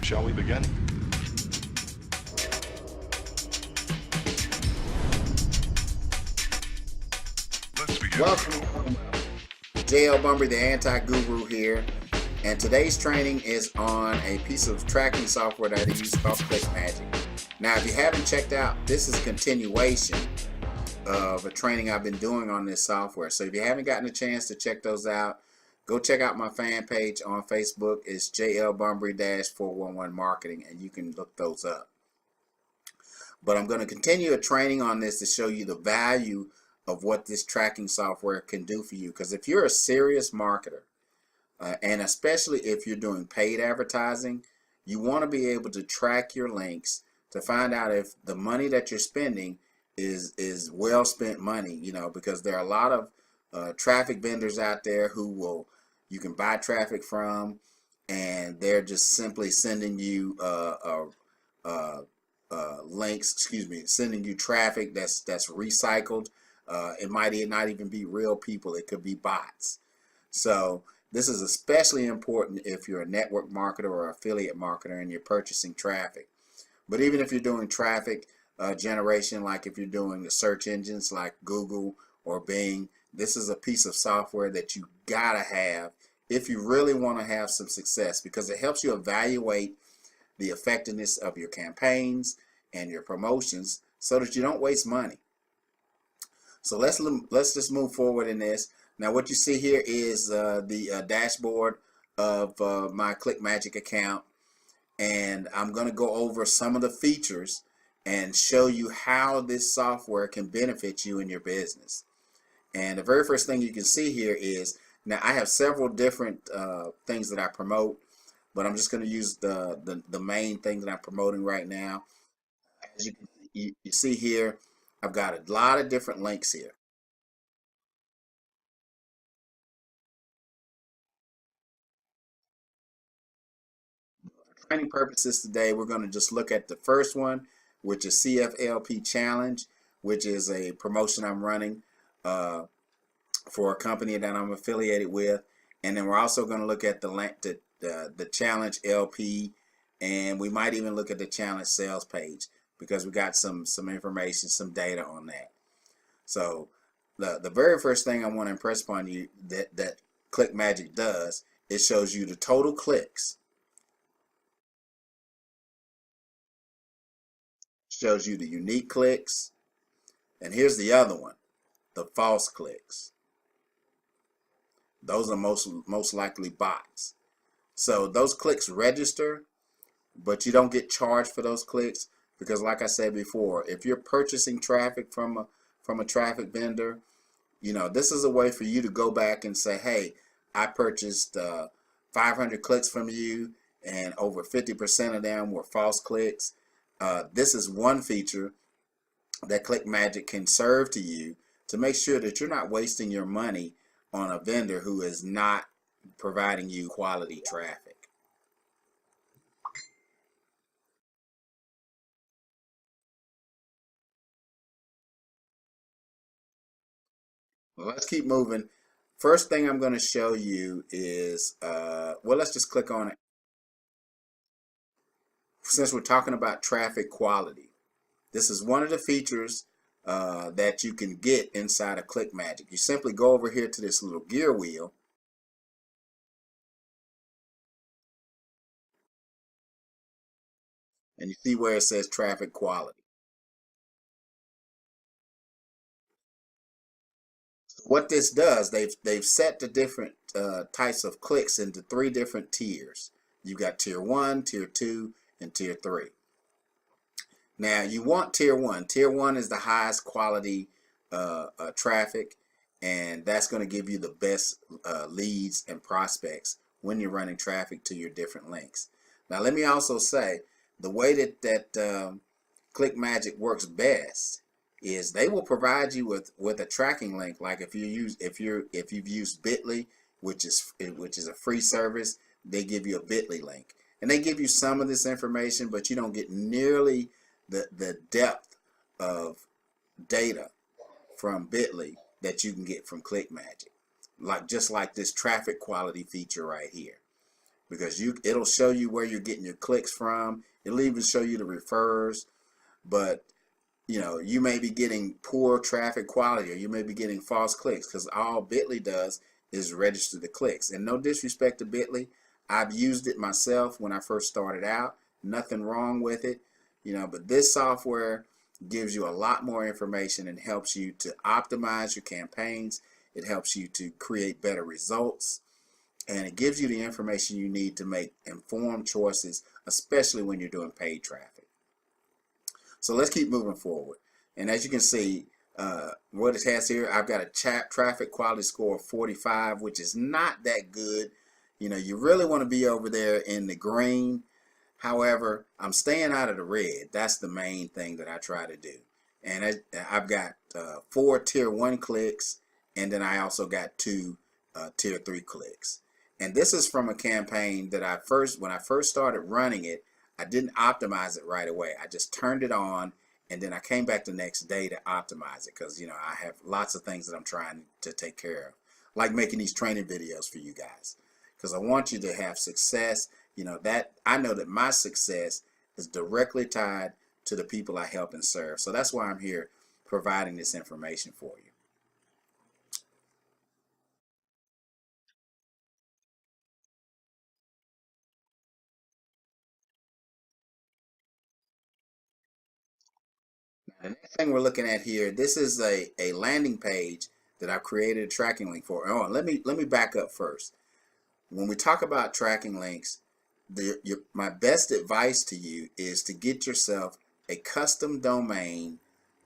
Shall we begin? Let's begin. Welcome, JL Bumby, the anti-guru here, and today's training is on a piece of tracking software that I use called Clickmagick. Now, if you haven't checked out, this is a continuation of a training I've been doing on this software. So if you haven't gotten a chance to check those out, go check out my fan page on Facebook. It's JL Bumby-411 Marketing, and you can look those up. But I'm going to continue a training on this to show you the value of what this tracking software can do for you. Because if you're a serious marketer, and especially if you're doing paid advertising, you want to be able to track your links to find out if the money that you're spending is well spent money, because there are a lot of traffic vendors out there who you can buy traffic from, and they're just simply sending you sending you traffic that's recycled. It might not even be real people. It could be bots. So this is especially important if you're a network marketer or affiliate marketer and you're purchasing traffic. But even if you're doing traffic generation, like if you're doing the search engines like Google or Bing, this is a piece of software that you gotta have if you really want to have some success, because it helps you evaluate the effectiveness of your campaigns and your promotions so that you don't waste money. So let's just move forward in this. Now, what you see here is the dashboard of my Clickmagick account, and I'm going to go over some of the features and show you how this software can benefit you in your business. And the very first thing you can see here is, now I have several different things that I promote, but I'm just going to use the main thing that I'm promoting right now. As you see here, I've got a lot of different links here. For training purposes today, we're going to just look at the first one, which is CFLP Challenge, which is a promotion I'm running for a company that I'm affiliated with. And then we're also going to look at the Challenge LP, and we might even look at the Challenge sales page, because we got some information, some data on that. So the very first thing I want to impress upon you that Clickmagick does, it shows you the total clicks, shows you the unique clicks, and here's the other one, the false clicks. Those are most likely bots. So those clicks register, but you don't get charged for those clicks, because like I said before, if you're purchasing traffic from a traffic vendor, this is a way for you to go back and say, hey, I purchased 500 clicks from you, and over 50% of them were false clicks. This is one feature that Clickmagick can serve to you to make sure that you're not wasting your money on a vendor who is not providing you quality traffic. Well, let's keep moving. First thing I'm going to show you is, let's just click on it. Since we're talking about traffic quality, this is one of the features that you can get inside of Clickmagick. You simply go over here to this little gear wheel, and you see where it says traffic quality. What this does, they've set the different types of clicks into 3 different tiers. You've got tier 1, tier 2, and tier 3. Now you want tier 1. Tier 1 is the highest quality traffic, and that's going to give you the best leads and prospects when you're running traffic to your different links. Now let me also say, the way that Clickmagick works best is they will provide you with a tracking link. Like if you've used Bitly, which is a free service, they give you a Bitly link, and they give you some of this information, but you don't get nearly the depth of data from Bitly that you can get from Clickmagick, just like this traffic quality feature right here. because it'll show you where you're getting your clicks from. It'll even show you the refers, but you may be getting poor traffic quality, or you may be getting false clicks, because all Bitly does is register the clicks. And no disrespect to Bitly, I've used it myself when I first started out. Nothing wrong with it, but this software gives you a lot more information and helps you to optimize your campaigns. It helps you to create better results, and it gives you the information you need to make informed choices, especially when you're doing paid traffic. So let's keep moving forward. And as you can see, what it has here, I've got a traffic quality score of 45, which is not that good. You really want to be over there in the green. However, I'm staying out of the red. That's the main thing that I try to do. And I've got 4 tier 1 clicks, and then I also got 2 tier 3 clicks. And this is from a campaign that when I first started running it, I didn't optimize it right away. I just turned it on, and then I came back the next day to optimize it, because I have lots of things that I'm trying to take care of, like making these training videos for you guys, because I want you to have success. That I know that my success is directly tied to the people I help and serve. So that's why I'm here providing this information for you. The next thing we're looking at here, this is a landing page that I've created a tracking link for. Oh, let me back up first. When we talk about tracking links, my best advice to you is to get yourself a custom domain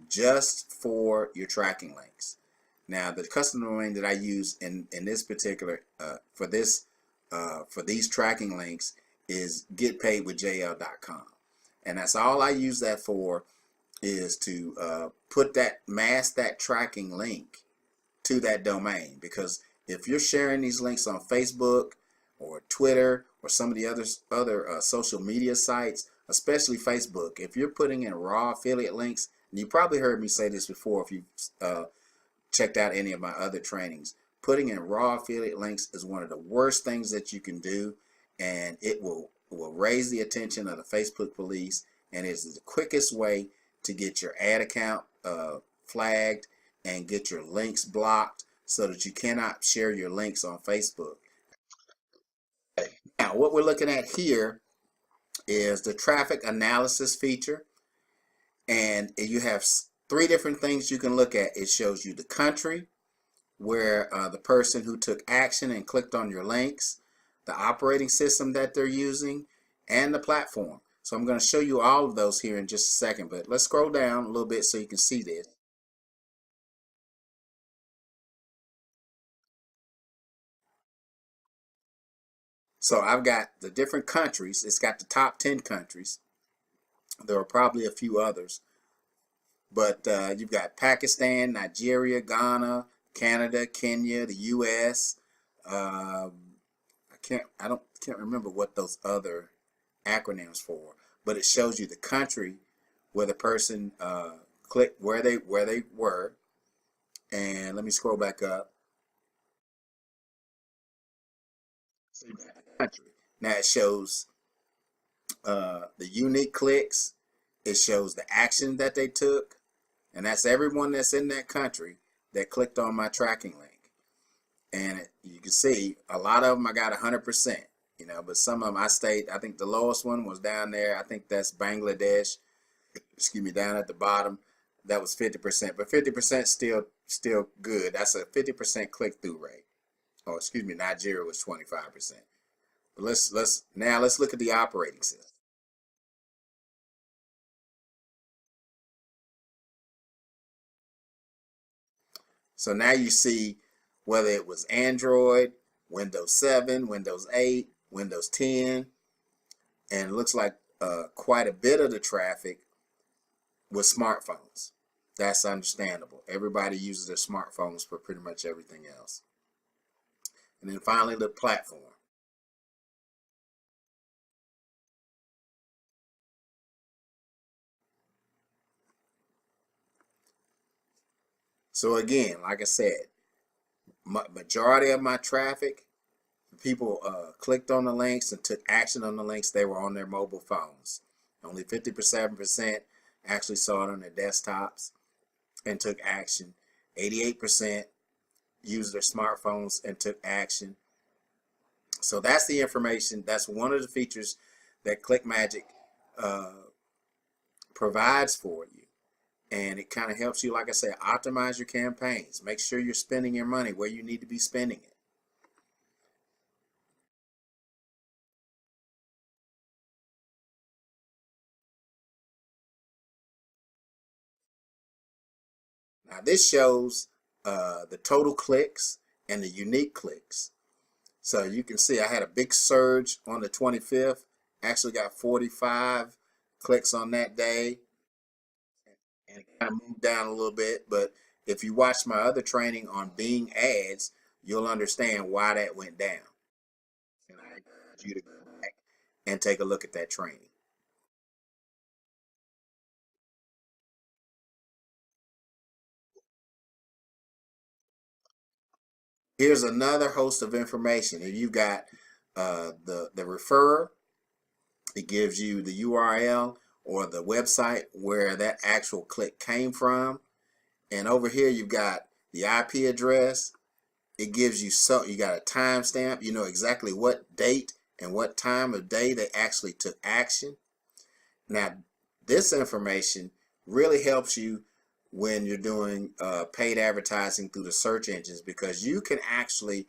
just for your tracking links. Now, the custom domain that I use in this particular for these tracking links is getpaidwithjl.com, and that's all I use that for, is to mask that tracking link to that domain. Because if you're sharing these links on Facebook or Twitter or some of the other social media sites, especially Facebook, if you're putting in raw affiliate links, and you probably heard me say this before if you've checked out any of my other trainings, putting in raw affiliate links is one of the worst things that you can do, and it will raise the attention of the Facebook police, and it's the quickest way to get your ad account flagged and get your links blocked so that you cannot share your links on Facebook. Now, what we're looking at here is the traffic analysis feature, and you have 3 different things you can look at. It shows you the country where the person who took action and clicked on your links, the operating system that they're using, and the platform. So I'm going to show you all of those here in just a second, but let's scroll down a little bit so you can see this. So I've got the different countries. It's got the top 10 countries. There are probably a few others, but you've got Pakistan, Nigeria, Ghana, Canada, Kenya, the U.S. I can't remember what those other acronyms for, but it shows you the country where the person clicked, where they were. And let me scroll back up. So you got the country. Now it shows the unique clicks. It shows the action that they took, and that's everyone that's in that country that clicked on my tracking link. And you can see a lot of them I got 100%, but some of them I stayed. I think the lowest one was down there. I think that's Bangladesh. Excuse me, down at the bottom, that was 50%, but 50% still good. That's a 50% click-through rate. Oh, excuse me, Nigeria was 25%. But let's look at the operating system. So now you see whether it was Android, Windows 7, Windows 8, Windows 10, and it looks like quite a bit of the traffic was smartphones. That's understandable. Everybody uses their smartphones for pretty much everything else. And then finally, the platform. So again, like I said, majority of my traffic, people clicked on the links and took action on the links, they were on their mobile phones. Only 57% actually saw it on their desktops and took action. 88% used their smartphones and took action. So that's the information. That's one of the features that Clickmagick provides for you. And it kind of helps you, like I said, optimize your campaigns. Make sure you're spending your money where you need to be spending it. Now this shows the total clicks and the unique clicks. So you can see I had a big surge on the 25th. Actually got 45 clicks on that day. And it kind of moved down a little bit. But if you watch my other training on Bing ads, you'll understand why that went down. And I encourage you to go back and take a look at that training. Here's another host of information. If you got the referrer, it gives you the URL or the website where that actual click came from. And over here you've got the IP address. It gives you you got a timestamp. You know exactly what date and what time of day they actually took action. Now, this information really helps you when you're doing paid advertising through the search engines, because you can actually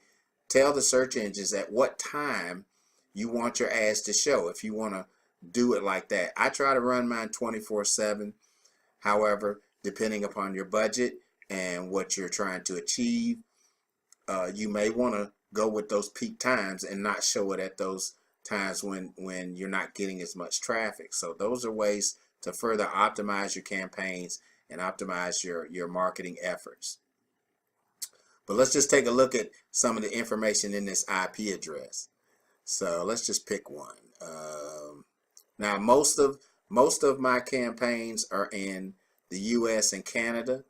tell the search engines at what time you want your ads to show if you want to do it like that. I try to run mine 24/7. However, depending upon your budget and what you're trying to achieve, you may want to go with those peak times and not show it at those times when you're not getting as much traffic. So those are ways to further optimize your campaigns and optimize your marketing efforts. But let's just take a look at some of the information in this IP address. So let's just pick one. Now most of my campaigns are in the US and Canada.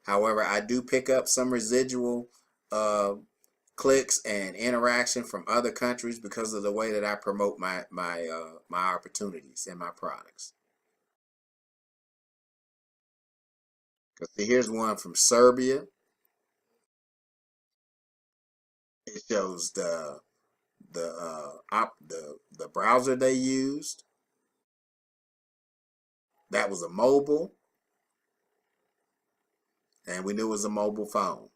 However, I do pick up some residual clicks and interaction from other countries because of the way that I promote my opportunities and my products. Here's one from Serbia. It shows the browser they used. That was a mobile, and we knew it was a mobile phone.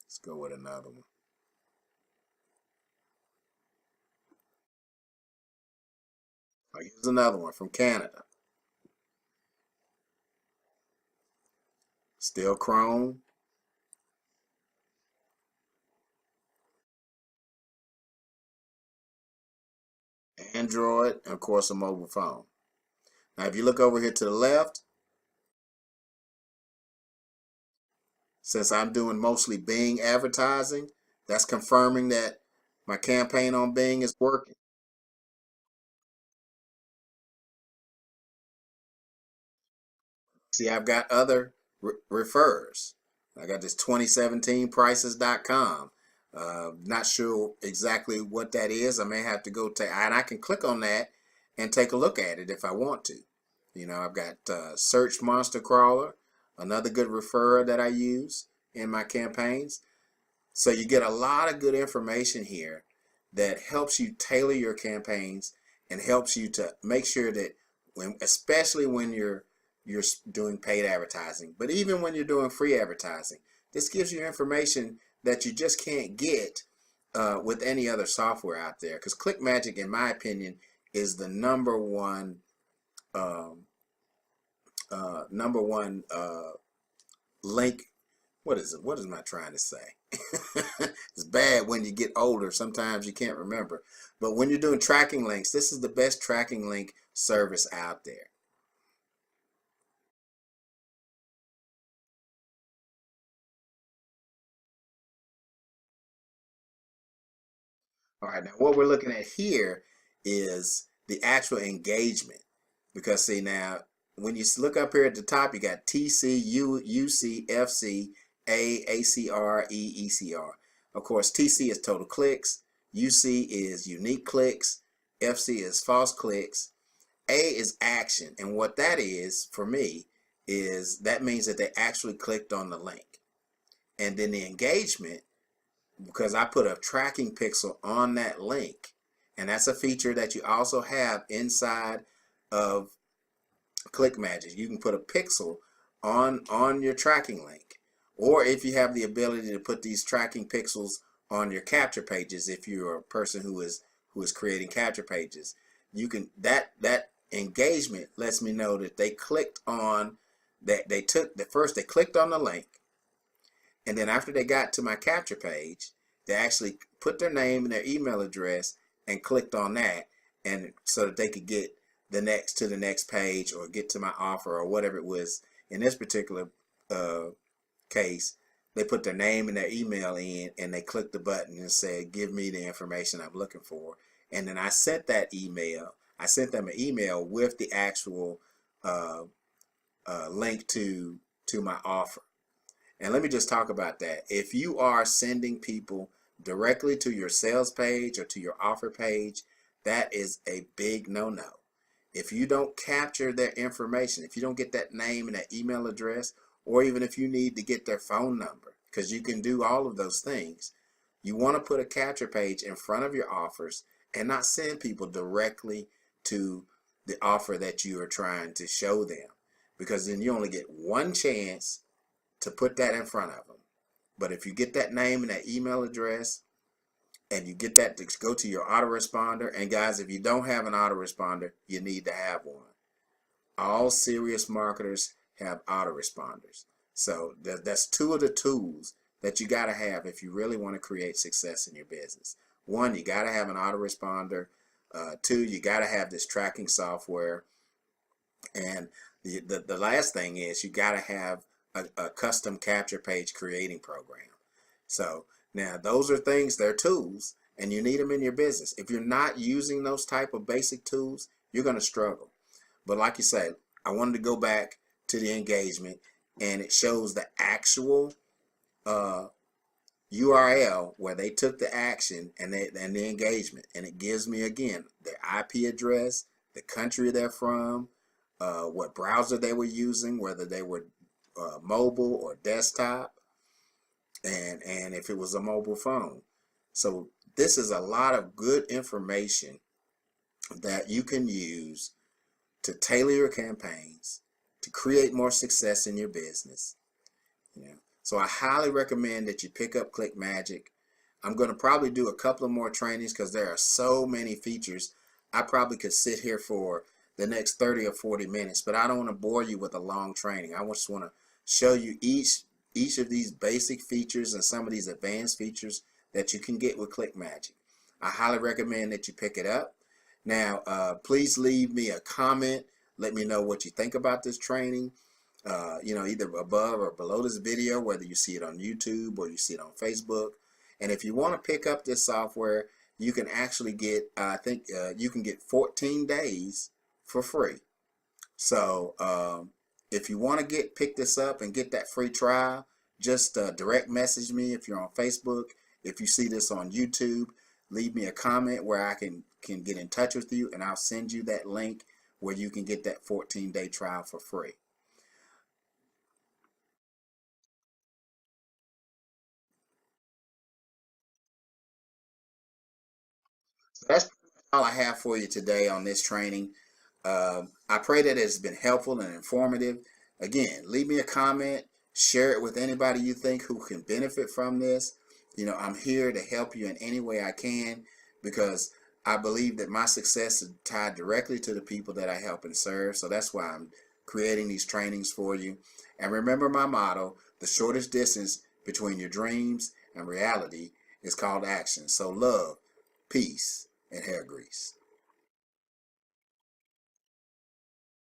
Let's go with another one. Here's another one from Canada. Still Chrome. Android, and of course a mobile phone. Now if you look over here to the left, since I'm doing mostly Bing advertising, that's confirming that my campaign on Bing is working. See, I've got other refers. I got this 2017prices.com. Not sure exactly what that is. I may have to go take, and I can click on that and take a look at it if I want to. You know, I've got Search Monster Crawler, another good referrer that I use in my campaigns. So you get a lot of good information here that helps you tailor your campaigns and helps you to make sure that especially when you're doing paid advertising, but even when you're doing free advertising, this gives you information that you just can't get with any other software out there. Because Clickmagick, in my opinion, is the number one link. What is it? What am I trying to say? It's bad when you get older. Sometimes you can't remember. But when you're doing tracking links, this is the best tracking link service out there. All right, now what we're looking at here is the actual engagement. Because see now, when you look up here at the top, you got TC, UC, FC, ACREECR. Of course, TC is total clicks, UC is unique clicks, FC is false clicks, A is action. And what that is for me is that means that they actually clicked on the link. And then the engagement, because I put a tracking pixel on that link, and that's a feature that you also have inside of Clickmagick. You can put a pixel on your tracking link, or if you have the ability to put these tracking pixels on your capture pages, if you're a person who is creating capture pages, you can that engagement lets me know that they clicked on that. They took the first, they clicked on the link, and then after they got to my capture page, they actually put their name and their email address and clicked on that, and so that they could get the next page or get to my offer or whatever it was. In this particular case, they put their name and their email in, and they clicked the button and said, give me the information I'm looking for. And then I sent that email. I sent them an email with the actual link to my offer. And let me just talk about that. If you are sending people directly to your sales page or to your offer page, that is a big no-no. If you don't capture their information, if you don't get that name and that email address, or even if you need to get their phone number, because you can do all of those things, you want to put a capture page in front of your offers and not send people directly to the offer that you are trying to show them, because then you only get one chance to put that in front of them. But if you get that name and that email address, and you get that to go to your autoresponder, and guys, if you don't have an autoresponder, you need to have one. All serious marketers have autoresponders. So that's two of the tools that you got to have if you really want to create success in your business. One, you got to have an autoresponder. Two, you got to have this tracking software. And the last thing is you got to have a custom capture page creating program. So now those are things, they're tools, and you need them in your business. If you're not using those type of basic tools, you're going to struggle. But like you said, I wanted to go back to the engagement, and it shows the actual URL where they took the action and the engagement, and it gives me again their IP address, the country they're from, what browser they were using, whether they were mobile or desktop, and if it was a mobile phone. So this is a lot of good information that you can use to tailor your campaigns, to create more success in your business. So I highly recommend that you pick up Clickmagick. I'm going to probably do a couple of more trainings because there are so many features. I probably could sit here for the next 30 or 40 minutes, but I don't want to bore you with a long training. I just want to show you each of these basic features and some of these advanced features that you can get with Clickmagick. I highly recommend that you pick it up. Now, please leave me a comment. Let me know what you think about this training. Either above or below this video, whether you see it on YouTube or you see it on Facebook. And if you want to pick up this software, you can actually get, I think you can get 14 days for free. So if you want to pick this up and get that free trial, just direct message me if you're on Facebook. If you see this on YouTube, leave me a comment where I can get in touch with you, and I'll send you that link where you can get that 14-day trial for free. So that's all I have for you today on this training. I pray that it's been helpful and informative. Again, leave me a comment, share it with anybody you think who can benefit from this. I'm here to help you in any way I can, because I believe that my success is tied directly to the people that I help and serve. So that's why I'm creating these trainings for you. And remember my motto: the shortest distance between your dreams and reality is called action. So love, peace, and hair grease.